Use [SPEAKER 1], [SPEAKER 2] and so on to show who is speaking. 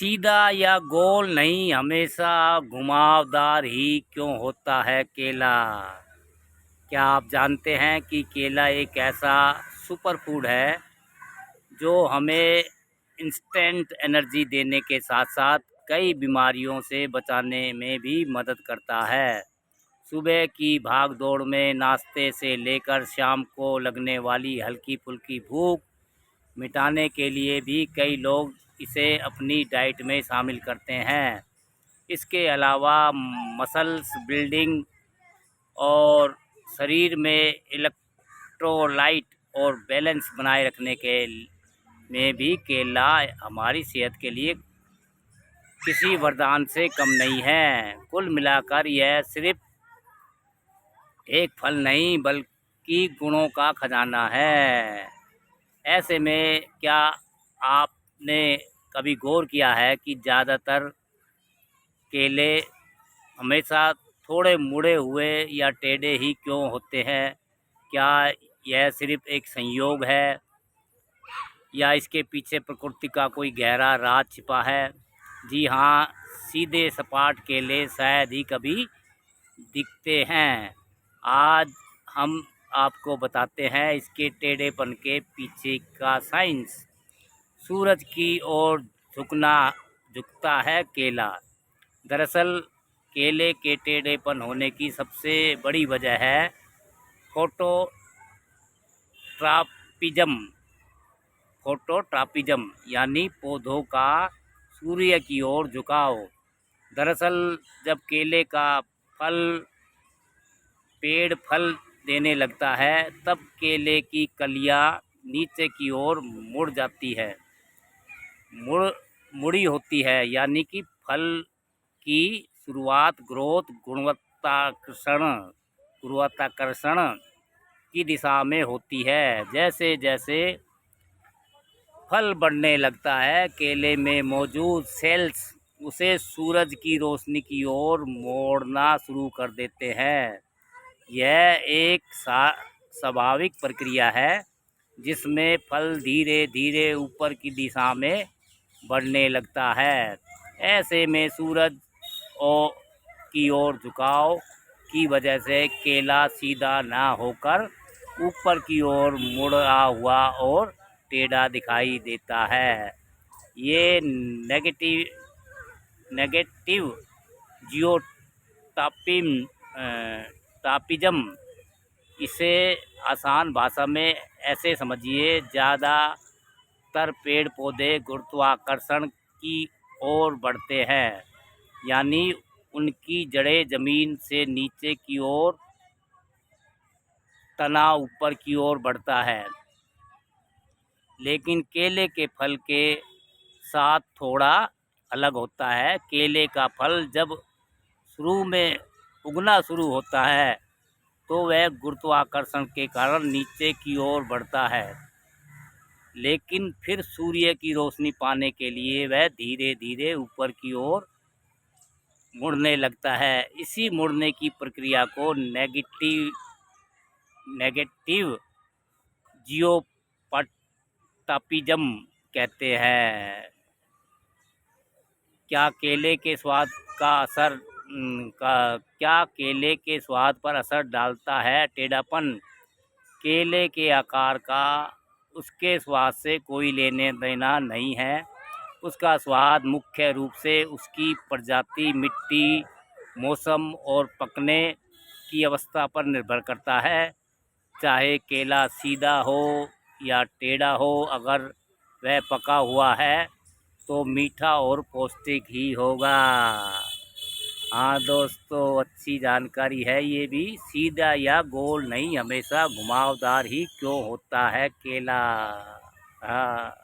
[SPEAKER 1] सीधा या गोल नहीं, हमेशा घुमावदार ही क्यों होता है केला? क्या आप जानते हैं कि केला एक ऐसा सुपर फूड है जो हमें इंस्टेंट एनर्जी देने के साथ साथ कई बीमारियों से बचाने में भी मदद करता है। सुबह की भाग दौड़ में नाश्ते से लेकर शाम को लगने वाली हल्की फुल्की भूख मिटाने के लिए भी कई लोग इसे अपनी डाइट में शामिल करते हैं। इसके अलावा मसल्स बिल्डिंग और शरीर में इलेक्ट्रोलाइट और बैलेंस बनाए रखने के में भी केला हमारी सेहत के लिए किसी वरदान से कम नहीं है। कुल मिलाकर यह सिर्फ एक फल नहीं बल्कि गुणों का खजाना है। ऐसे में क्या आपने कभी गौर किया है कि ज़्यादातर केले हमेशा थोड़े मुड़े हुए या टेढ़े ही क्यों होते हैं? क्या यह सिर्फ एक संयोग है या इसके पीछे प्रकृति का कोई गहरा राज छिपा है? जी हाँ, सीधे सपाट केले शायद ही कभी दिखते हैं। आज हम आपको बताते हैं इसके टेढ़ेपन के पीछे का साइंस। सूरज की ओर झुकता है केला। दरअसल केले के टेढ़ेपन होने की सबसे बड़ी वजह है फोटोट्रॉपिज्म यानी पौधों का सूर्य की ओर झुकाव। दरअसल जब केले का पेड़ फल देने लगता है तब केले की कलियां नीचे की ओर मुड़ जाती है मुड़ी होती है, यानी कि फल की शुरुआत ग्रोथ गुरुत्वाकर्षण की दिशा में होती है। जैसे जैसे फल बढ़ने लगता है केले में मौजूद सेल्स उसे सूरज की रोशनी की ओर मोड़ना शुरू कर देते हैं। यह एक स्वाभाविक प्रक्रिया है जिसमें फल धीरे धीरे ऊपर की दिशा में बढ़ने लगता है। ऐसे में सूरज की ओर झुकाव की वजह से केला सीधा ना होकर ऊपर की ओर मुड़ा हुआ और टेढ़ा दिखाई देता है। ये नेगेटिव जियोटापिज्म, इसे आसान भाषा में ऐसे समझिए, ज़्यादातर पेड़ पौधे गुरुत्वाकर्षण की ओर बढ़ते हैं, यानी उनकी जड़ें ज़मीन से नीचे की ओर, तना ऊपर की ओर बढ़ता है। लेकिन केले के फल के साथ थोड़ा अलग होता है। केले का फल जब शुरू में उगना शुरू होता है तो वह गुरुत्वाकर्षण के कारण नीचे की ओर बढ़ता है, लेकिन फिर सूर्य की रोशनी पाने के लिए वह धीरे धीरे ऊपर की ओर मुड़ने लगता है। इसी मुड़ने की प्रक्रिया को नेगेटिव जियोटापिज्म कहते हैं। क्या केले के स्वाद पर असर डालता है टेढ़ापन? केले के आकार का उसके स्वाद से कोई लेने देना नहीं है। उसका स्वाद मुख्य रूप से उसकी प्रजाति, मिट्टी, मौसम और पकने की अवस्था पर निर्भर करता है। चाहे केला सीधा हो या टेढ़ा हो, अगर वह पका हुआ है तो मीठा और पौष्टिक ही होगा। हाँ दोस्तों, अच्छी जानकारी है ये भी। सीधा या गोल नहीं, हमेशा घुमावदार ही क्यों होता है केला? हाँ।